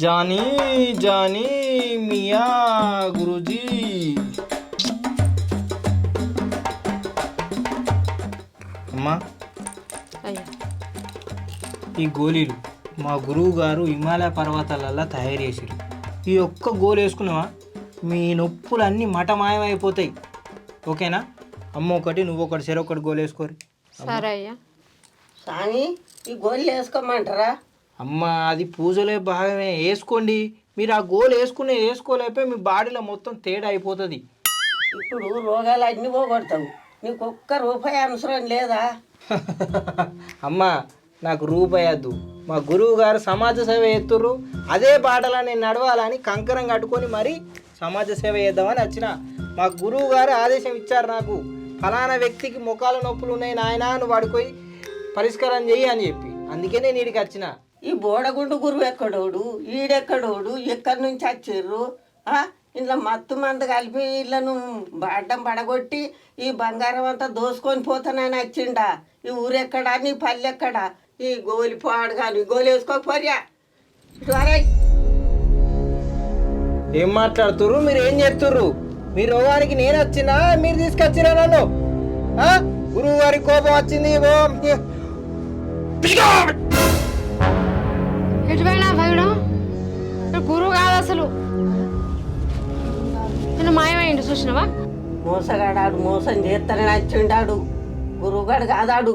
Johnny Johnny మియా గురూజీ. అమ్మా, అయ్యా ఈ గోళీలు మా గురువు గారు హిమాలయ పర్వతాలల్లో తయారు చేసిరు. ఈ ఒక్క గోలు వేసుకున్నావా మీ నొప్పులు అన్నీ మటమాయమైపోతాయి. ఓకేనా? అమ్మ ఒకటి, నువ్వు ఒకటి, చెరొకటి గోలు వేసుకోరు. సరే అయ్యా. సాని ఈ గోళ్ళు వేసుకోమంటారా? అమ్మ అది పూజలే భాగమే, వేసుకోండి. మీరు ఆ గోలు వేసుకోలేకపోయి మీ బాడీలో మొత్తం తేడా అయిపోతుంది. ఇప్పుడు రోగాలు అన్నీ పోగొడతావు, నీకు ఒక్క రూపాయి అవసరం లేదా? అమ్మ నాకు రూపాయి వద్దు. మా గురువు గారు సమాజ సేవ చేస్తుర్రు, అదే బాటలో నేను నడవాలని కంకరం కట్టుకొని మరీ సమాజ సేవ చేద్దామని వచ్చిన. మా గురువు గారు ఆదేశం ఇచ్చారు నాకు, ఫలానా వ్యక్తికి ముఖాల నొప్పులు ఉన్నాయి నాయన, నువ్వు వాడిపోయి పరిష్కారం చెయ్యి అని చెప్పి. అందుకే నేను వీడికి వచ్చిన. ఈ బోడగుండు గురువు ఎక్కడోడు, ఈడెక్కడోడు, ఎక్కడి నుంచి వచ్చిర్రు? ఇంట్లో మత్తు మందు కలిపి వీళ్ళను అడ్డం పడగొట్టి ఈ బంగారం అంతా దోసుకొని పోతానని వచ్చిండా? ఈ ఊరెక్కడా, నీ పల్లె ఎక్కడా? ఈ గోలి పాడు కానీ గోలి వేసుకోకపోరియా? ఏం మాట్లాడుతుర్రు? మీరు ఏం చేస్తుర్రు? మీ రోగానికి నేను వచ్చినా మీరు తీసుకొచ్చినా నన్ను? గురువు గారి కోపం వచ్చింది. ఎటువైనా భయడం గురువు కాదు అసలు. నేను మాయమైంది చూసినావా? మోసగాడాడు, మోసం చేస్తానని వచ్చిండాడు, గురువుగాడు కాదాడు.